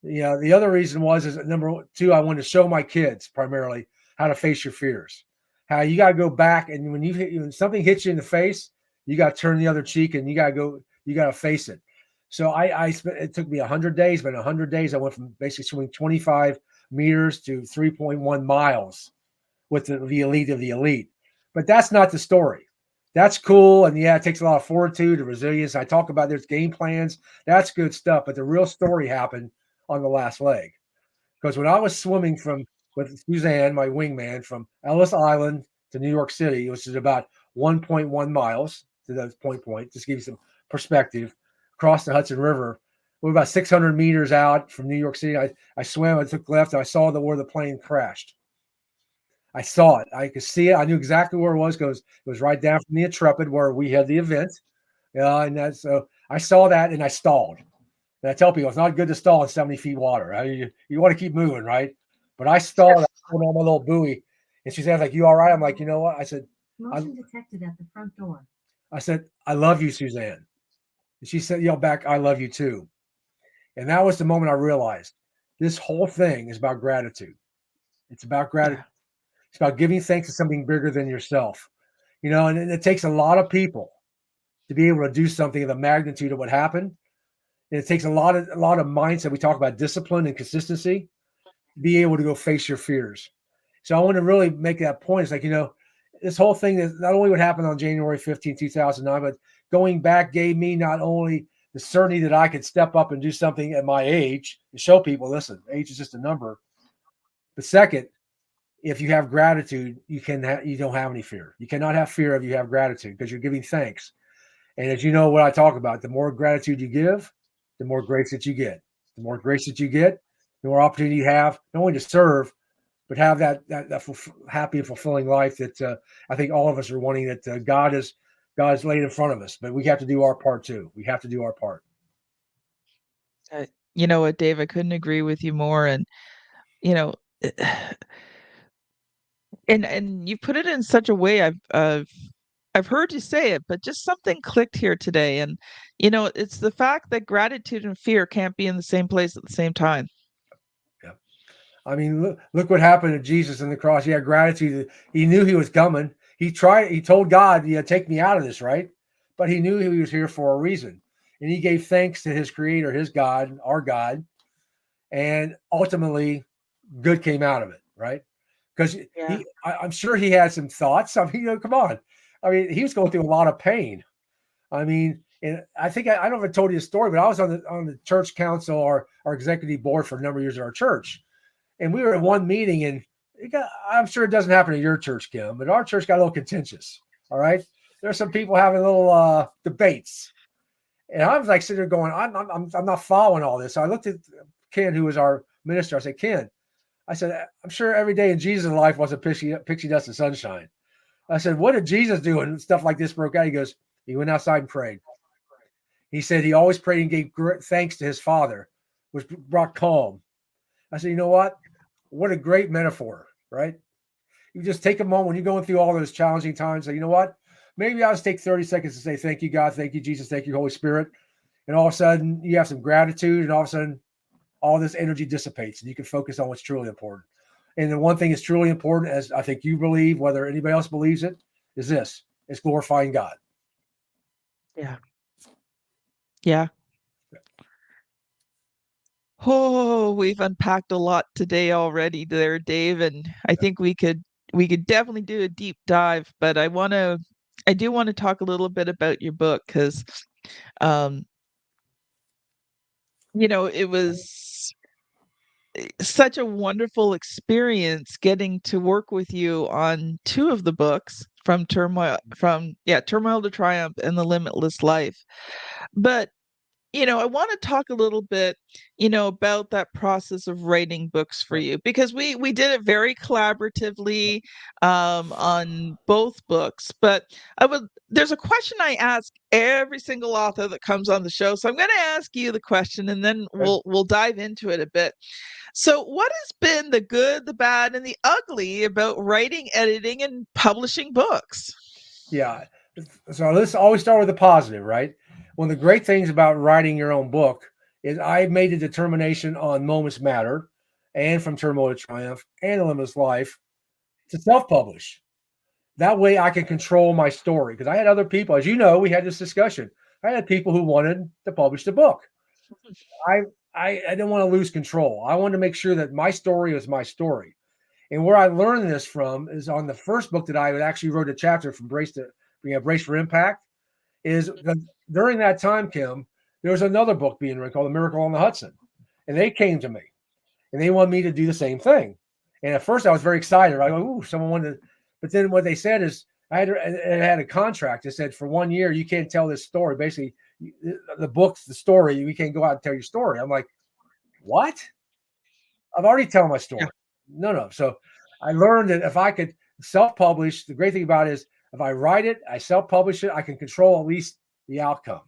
The other reason is number two, I wanted to show my kids primarily how to face your fears. How you got to go back, and when something hits you in the face, you got to turn the other cheek, and you got to face it. So it took me 100 days, but in 100 days, I went from basically swimming 25 meters to 3.1 miles with the elite of the elite. But that's not the story. that's cool. And yeah, it takes a lot of fortitude and resilience. I talk about there's game plans. That's good stuff. But the real story happened on the last leg. Because when I was swimming from with Suzanne, my wingman, from Ellis Island to New York City, which is about 1.1 miles to the point, just give you some perspective, across the Hudson River. We're about 600 meters out from New York City. I swam, I took left, and I saw where the plane crashed. I saw it. I could see it. I knew exactly where it was because it was right down from the Intrepid where we had the event. Yeah, and that's so I saw that and I stalled. And I tell people it's not good to stall in 70 feet water. You want to keep moving, right? But I stalled. I pulled on my little buoy, and she said, "Like you all right?" I'm like, you know what? I said, Motion detected at the front door. I said, I love you, Suzanne. And she said, yelled back, I love you too. And that was the moment I realized this whole thing is about gratitude. It's about gratitude. Yeah. It's about giving thanks to something bigger than yourself. And it takes a lot of people to be able to do something of the magnitude of what happened. And it takes a lot of mindset. We talk about discipline and consistency to be able to go face your fears. So I want to really make that point. It's like, this whole thing is not only what happened on January 15, 2009, but going back gave me not only the certainty that I could step up and do something at my age and show people, listen, age is just a number. But second, if you have gratitude, you don't have any fear. You cannot have fear if you have gratitude because you're giving thanks. And as you know what I talk about, the more gratitude you give, the more grace that you get. The more grace that you get, the more opportunity you have not only to serve, but have that happy and fulfilling life that I think all of us are wanting. That God has laid in front of us. But we have to do our part too. We have to do our part. You know what, Dave? I couldn't agree with you more. And you know, and you put it in such a way I've heard you say it, but just something clicked here today. And it's the fact that gratitude and fear can't be in the same place at the same time. Yeah. I mean, look what happened to Jesus on the cross. He had gratitude. He knew he was coming. He told God, take me out of this, right? But he knew he was here for a reason. And he gave thanks to his creator, his God, our God. And ultimately, good came out of it, right? Because I'm sure he had some thoughts. I mean, come on. I mean, he was going through a lot of pain. I mean, and I think I don't know if I told you a story, but I was on the church council, our executive board for a number of years at our church. And we were at one meeting, and I'm sure it doesn't happen at your church, Kim, but our church got a little contentious. All right. There's some people having little debates. And I was like sitting there going, I'm not following all this. So I looked at Ken, who was our minister. I said, Ken, I said, I'm sure every day in Jesus' life wasn't pixie dust and sunshine. I said, what did Jesus do when stuff like this broke out? He goes, he went outside and prayed. He said he always prayed and gave thanks to his Father, which brought calm. I said, you know what? What a great metaphor, right? You just take a moment when you're going through all those challenging times. Say, you know what? Maybe I'll just take 30 seconds to say, thank you, God. Thank you, Jesus. Thank you, Holy Spirit. And all of a sudden you have some gratitude, and all of a sudden all this energy dissipates and you can focus on what's truly important. And the one thing that's truly important, as I think you believe, whether anybody else believes it, is this: it's glorifying God. Yeah. Yeah. Oh, we've unpacked a lot today already there, Dave, and I think we could definitely do a deep dive, but I do want to talk a little bit about your book because um it was such a wonderful experience getting to work with you on two of the books, Turmoil to Triumph and The Limitless Life. But I want to talk a little bit, about that process of writing books for you, because we did it very collaboratively on both books. But there's a question I ask every single author that comes on the show, so I'm going to ask you the question, and then we'll dive into it a bit. So, what has been the good, the bad, and the ugly about writing, editing, and publishing books? Yeah. So let's always start with the positive, right? One of the great things about writing your own book is I made a determination on Moments Matter and From Turmoil to Triumph and A Limitless Life to self-publish. That way I can control my story. Because I had other people, as you know, we had this discussion. I had people who wanted to publish the book. I I didn't want to lose control. I wanted to make sure that my story was my story. And where I learned this from is on the first book that I actually wrote a chapter from Brace for Impact, is during that time, Kim, there was another book being written called The Miracle on the Hudson. And they came to me and they wanted me to do the same thing. And at first I was very excited. I go, ooh, someone wanted to, but then what they said is I had a contract that said for 1 year, you can't tell this story. Basically, the book's the story. You can't go out and tell your story. I'm like, what? I've already told my story. Yeah. No. So I learned that if I could self-publish, the great thing about it is if I write it, I self-publish it, I can control at least the outcome.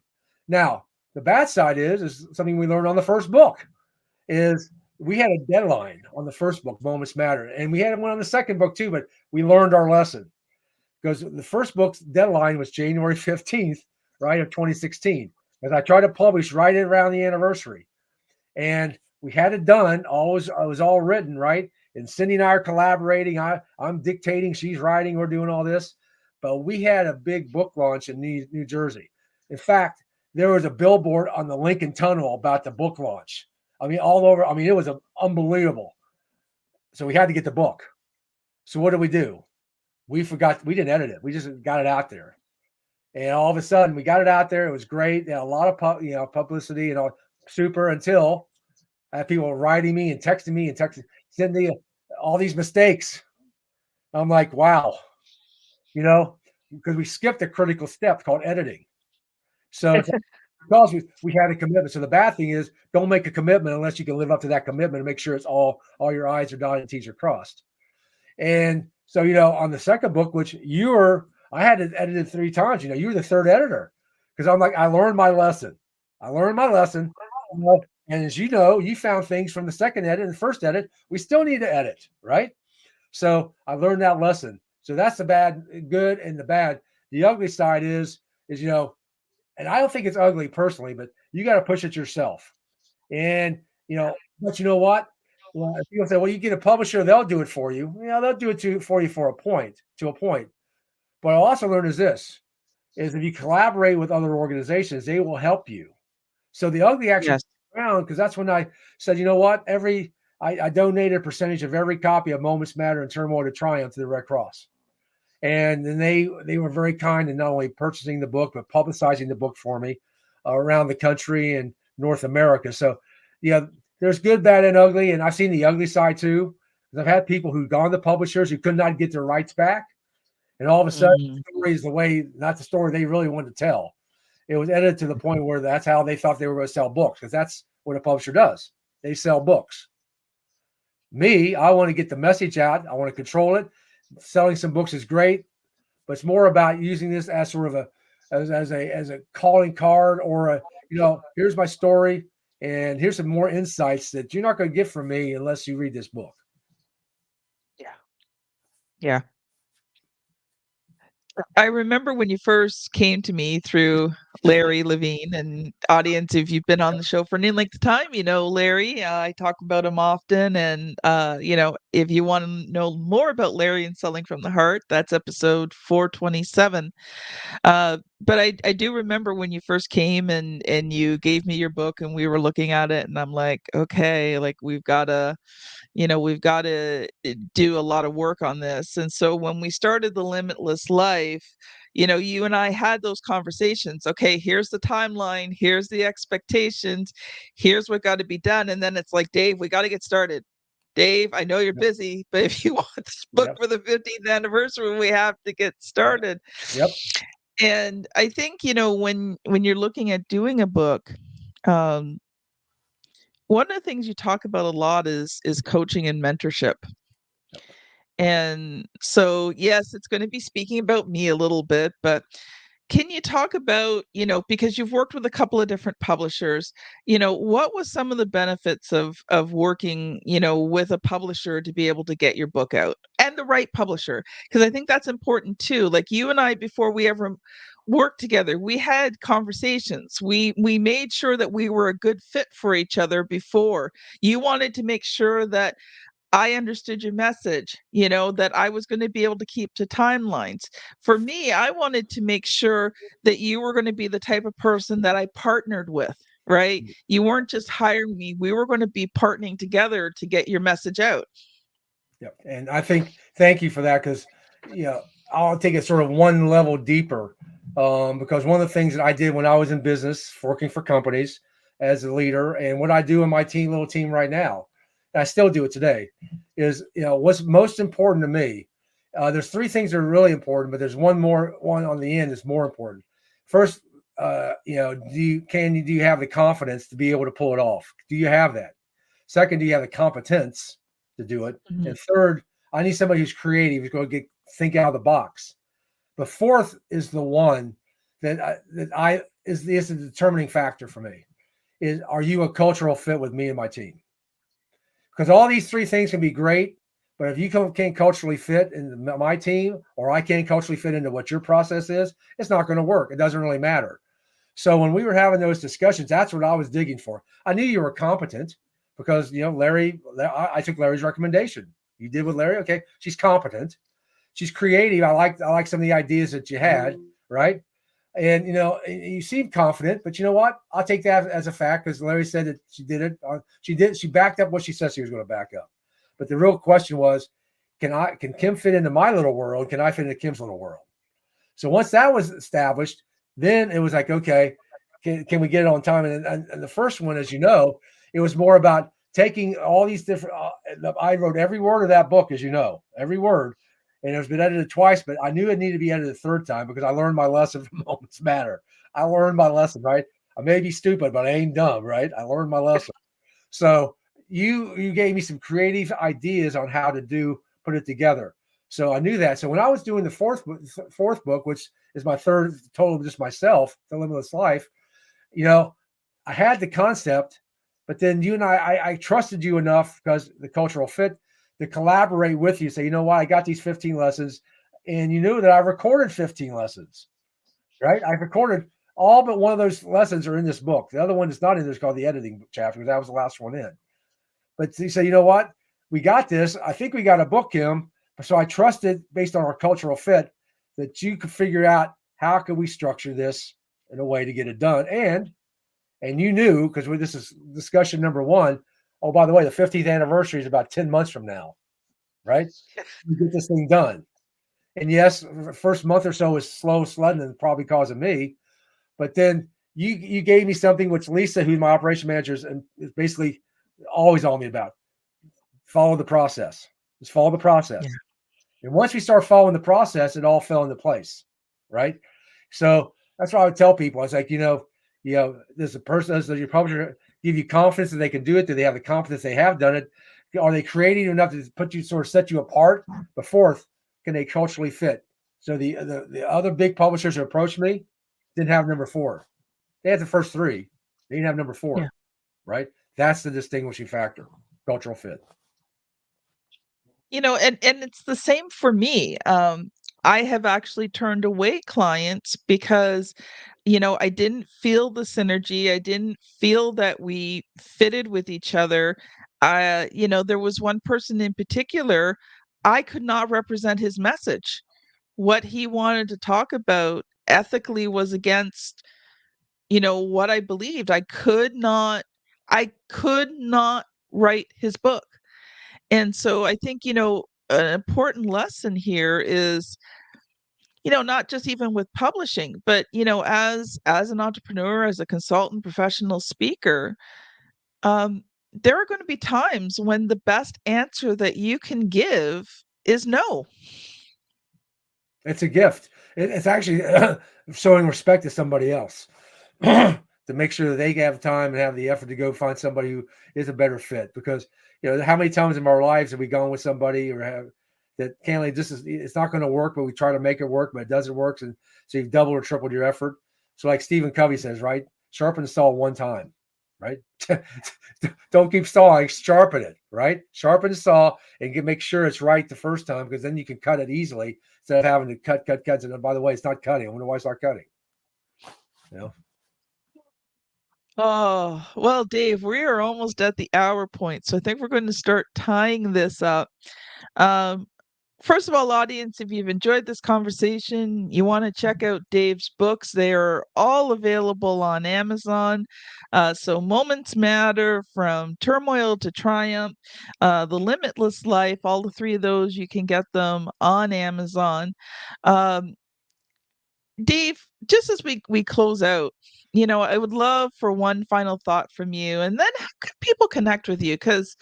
Now, the bad side is something we learned on the first book is we had a deadline on the first book, Moments Matter. And we had one on the second book too, but we learned our lesson because the first book's deadline was January 15th, right, of 2016. As I tried to publish right around the anniversary. And we had it done. It was all written, right? And Cindy and I are collaborating. I'm dictating, she's writing, we're doing all this. But we had a big book launch in New Jersey. In fact, there was a billboard on the Lincoln Tunnel about the book launch. I mean, all over. I mean, it was unbelievable. So we had to get the book. So what did we do? We forgot. We didn't edit it. We just got it out there. And all of a sudden, we got it out there. It was great. They had a lot of publicity and all super until I had people writing me and texting me and sending me all these mistakes. I'm like, wow, because we skipped a critical step called editing. So because we had a commitment. So the bad thing is don't make a commitment unless you can live up to that commitment and make sure it's all your I's are dotted and T's are crossed. And so, on the second book, which I had it edited 3 times, you were the third editor because I'm like, I learned my lesson. And as you know, you found things from the second edit and the first edit, we still need to edit, right? So I learned that lesson. So that's the good and the bad. The ugly side is, and I don't think it's ugly personally, but you got to push it yourself. And, but you know what? Well, people say, well, you get a publisher, they'll do it for you. They'll do it for you to a point. But I also learned is if you collaborate with other organizations, they will help you. So the ugly actually around because that's when I said, you know what? I donated a percentage of every copy of Moments Matter and Turmoil to Triumph to the Red Cross. And then they were very kind in not only purchasing the book, but publicizing the book for me around the country and North America. So, there's good, bad, and ugly. And I've seen the ugly side too. I've had people who've gone to publishers who could not get their rights back. And all of a sudden, the story is not the story they really wanted to tell. It was edited to the point where that's how they thought they were going to sell books, because that's what a publisher does. They sell books. Me, I want to get the message out. I want to control it. Selling some books is great, but it's more about using this as sort of as a calling card or here's my story and here's some more insights that you're not going to get from me unless you read this book. Yeah. I remember when you first came to me through Larry Levine, and audience, if you've been on the show for any length of time, Larry. I talk about him often, and if you want to know more about Larry and Selling from the Heart, that's episode 427. But I do remember when you first came and you gave me your book, and we were looking at it, and I'm like, okay, like we've got to do a lot of work on this. And so when we started the Limitless Life, you and I had those conversations. Okay, here's the timeline, here's the expectations, here's what got to be done. And then it's like, Dave, we got to get started. Dave, I know you're busy, but if you want this book for the 15th anniversary, we have to get started. Yep. And I think, when you're looking at doing a book, one of the things you talk about a lot is coaching and mentorship. And so, yes, it's going to be speaking about me a little bit, but can you talk about, because you've worked with a couple of different publishers, what was some of the benefits of working, with a publisher to be able to get your book out, and the right publisher? Because I think that's important too. Like you and I, before we ever worked together, we had conversations. We made sure that we were a good fit for each other before. You wanted to make sure that I understood your message, that I was going to be able to keep to timelines. For me, I wanted to make sure that you were going to be the type of person that I partnered with, right? You weren't just hiring me. We were going to be partnering together to get your message out. Yep. And I think, thank you for that, because, I'll take it sort of one level deeper, because one of the things that I did when I was in business, working for companies as a leader, and what I do in my little team right now, and I still do it today, is what's most important to me. There's three things that are really important, but there's one on the end that's more important. First, do you have the confidence to be able to pull it off? Do you have that? Second, do you have the competence to do it? Mhm. And third, I need somebody who's creative, who's going to think out of the box. The fourth is the one that is the determining factor for me. Is, are you a cultural fit with me and my team? Because all these three things can be great, but if you can't culturally fit in my team, or I can't culturally fit into what your process is, it's not going to work. It doesn't really matter. So when we were having those discussions, that's what I was digging for. I knew you were competent because, Larry, I took Larry's recommendation. You did with Larry. Okay. She's competent. She's creative. I like some of the ideas that you had. Right. And, you seem confident, but you know what? I'll take that as a fact because Larry said that she did it. She backed up what she said she was going to back up. But the real question was, can Kim fit into my little world? Can I fit into Kim's little world? So once that was established, then it was like, okay, can we get it on time? And the first one, as you know, it was more about taking all these different. I wrote every word of that book, as you know, every word, and it was been edited twice. But I knew it needed to be edited a third time because I learned my lesson from Moments Matter. I learned my lesson, right? I may be stupid, but I ain't dumb, right? I learned my lesson. So you gave me some creative ideas on how to put it together. So I knew that. So when I was doing the fourth book, which is my third total, just myself, The Limitless Life, I had the concept, but then you and I trusted you enough because the cultural fit to collaborate with you. Say, you know what, I got these 15 lessons, and you knew that I recorded 15 lessons, right? I recorded all but one of those lessons are in this book. The other one is not in there. It's called the editing chapter because that was the last one in. But he said, you know what? We got this. I think we got a book, Kim. So I trusted, based on our cultural fit, that you could figure out how could we structure this in a way to get it done. And you knew, because this is discussion number one. Oh, by the way, the 50th anniversary is about 10 months from now, right? We get this thing done. And yes, the first month or so was slow sledding, and probably because of me. But then you gave me something which Lisa, who's my operation manager, is basically always on me about. Follow the process. Just follow the process. Yeah. And once we start following the process, it all fell into place, right? So that's what I would tell people. I was like, there's a person, does your publisher give you confidence that they can do it? Do they have the confidence they have done it? Are they creative enough to set you apart? But fourth, can they culturally fit? So the other big publishers who approached me didn't have number 4. They had the first 3. They didn't have number 4, right? That's the distinguishing factor, cultural fit. And it's the same for me. I have actually turned away clients because, I didn't feel the synergy. I didn't feel that we fitted with each other. There was one person in particular, I could not represent his message. What he wanted to talk about ethically was against, what I believed. I could not write his book. And so I think, an important lesson here is, not just even with publishing, but, as an entrepreneur, as a consultant, professional speaker, there are going to be times when the best answer that you can give is no. It's a gift. It's actually showing respect to somebody else to make sure that they have time and have the effort to go find somebody who is a better fit. Because how many times in our lives have we gone with somebody or have that can't it's not going to work, but we try to make it work, but it doesn't work, and so you've doubled or tripled your effort. So like Stephen Covey says, right? Sharpen the saw one time, right? Don't keep sawing, sharpen it, right? Sharpen the saw and make sure it's right the first time, because then you can cut it easily instead of having to cut. And by the way, it's not cutting. I wonder why it's not cutting. Oh, well, Dave, we are almost at the hour point, so I think we're going to start tying this up. Um, First of all, audience, if you've enjoyed this conversation, you want to check out Dave's books. They are all available on Amazon. So, Moments Matter, From Turmoil to Triumph, The Limitless Life, all the three of those, you can get them on Amazon. Um, Dave, just as we close out, I would love for one final thought from you, and then how can people connect with you? Because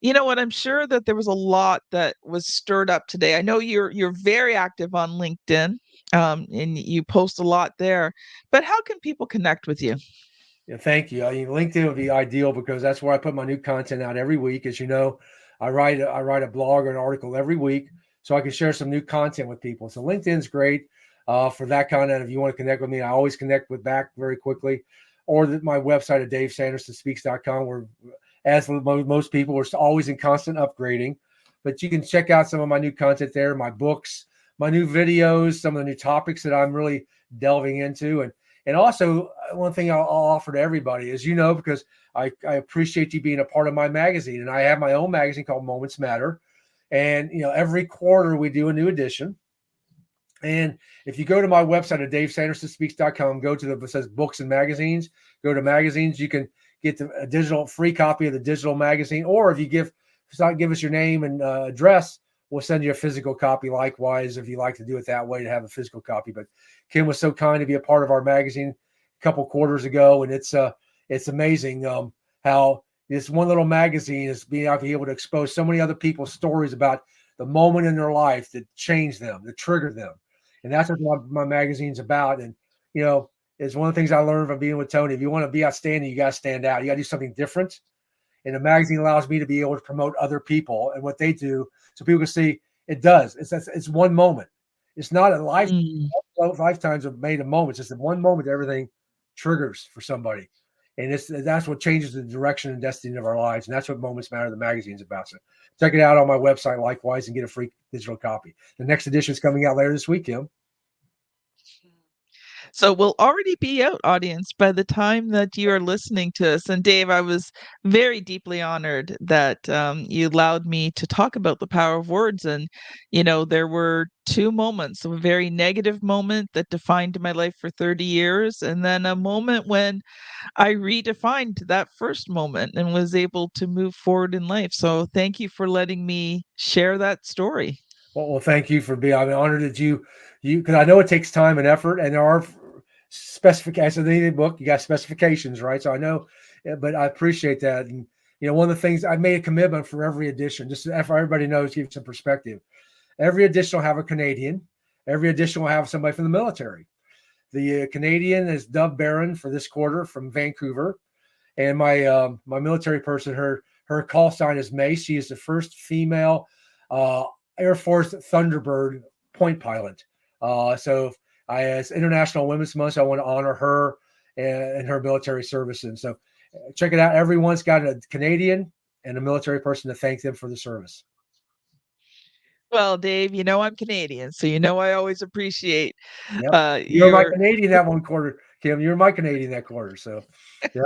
you know what? I'm sure that there was a lot that was stirred up today. I know you're very active on LinkedIn, and you post a lot there. But how can people connect with you? Yeah, thank you. I mean, LinkedIn would be ideal because that's where I put my new content out every week. As you know, I write a blog or an article every week, so I can share some new content with people. So LinkedIn's great for that kind of. If you want to connect with me, I always connect with back very quickly, or my website at DaveSandersonSpeaks.com, where as most people, we're always in constant upgrading. But you can check out some of my new content there, my books, my new videos, some of the new topics that I'm really delving into, and also, one thing I'll offer to everybody is, because I appreciate you being a part of my magazine, and I have my own magazine called Moments Matter, and every quarter we do a new edition. And if you go to my website at DaveSandersonSpeaks.com, go to it says books and magazines, go to magazines, you can get a digital free copy of the digital magazine, or if you give us your name and address, we'll send you a physical copy likewise if you like to do it that way to have a physical copy. But Kim was so kind to be a part of our magazine a couple quarters ago, and it's amazing how this one little magazine is being able to expose so many other people's stories about the moment in their life that changed them, that triggered them. And that's what my magazine's about. And, it's one of the things I learned from being with Tony. If you want to be outstanding, you got to stand out. You got to do something different. And the magazine allows me to be able to promote other people and what they do so people can see it does. It's one moment. It's not a Mm. lifetimes of made of moments. It's the one moment that everything triggers for somebody. And that's what changes the direction and destiny of our lives. And that's what Moments Matter, the magazine's about. So check it out on my website likewise and get a free digital copy. The next edition is coming out later this week, Kim. So we'll already be out, audience, by the time that you are listening to us. And Dave, I was very deeply honored that you allowed me to talk about the power of words. And, there were two moments, a very negative moment that defined my life for 30 years, and then a moment when I redefined that first moment and was able to move forward in life. So thank you for letting me share that story. Well, thank you for being. I'm honored that because I know it takes time and effort, and there are specifications. In any book, you got specifications, right? So I know, but I appreciate that. And one of the things I made a commitment for every edition, just so everybody knows, give some perspective. Every edition will have a Canadian. Every edition will have somebody from the military. The Canadian is Dove Barron for this quarter from Vancouver, and my military person, her call sign is Mace. She is the first female Air Force Thunderbird point pilot. So as International Women's Month, I want to honor her and her military service. And so check it out. Everyone's got a Canadian and a military person to thank them for the service. Well, Dave, I'm Canadian, so I always appreciate Yep. You're my your. Canadian that one quarter, Kim. You're my Canadian that quarter. So, yeah.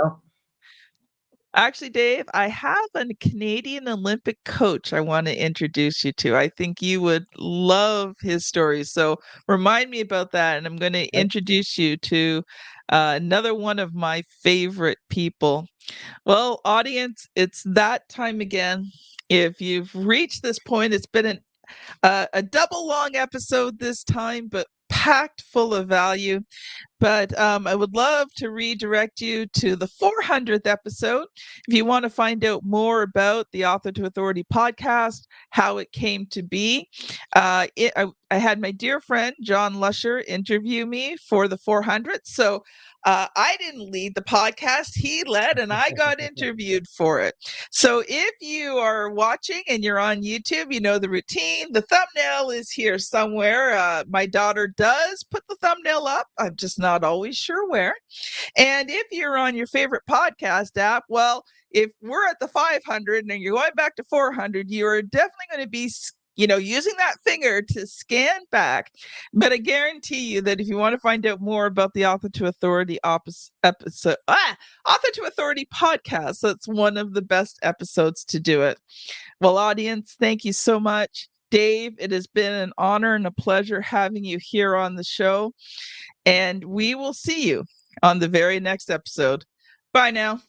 Actually, Dave, I have a Canadian Olympic coach I want to introduce you to. I think you would love his stories. So remind me about that, and I'm going to Yep. introduce you to another one of my favorite people. Well, audience, it's that time again. If you've reached this point, it's been a double long episode this time, but packed full of value. But I would love to redirect you to the 400th episode. If you want to find out more about the Author to Authority podcast, how it came to be, I had my dear friend John Lusher interview me for the 400th. So I didn't lead the podcast, he led, and I got interviewed for it. So if you are watching and you're on YouTube, you know the routine. The thumbnail is here somewhere. My daughter does put the thumbnail up. I'm just not always sure where. And if you're on your favorite podcast app, well, if we're at the 500 and you're going back to 400, you're definitely going to be using that finger to scan back. But I guarantee you that if you want to find out more about the Author to Authority Author to Authority podcast, that's one of the best episodes to do it. Well, audience, thank you so much. Dave, it has been an honor and a pleasure having you here on the show. And we will see you on the very next episode. Bye now.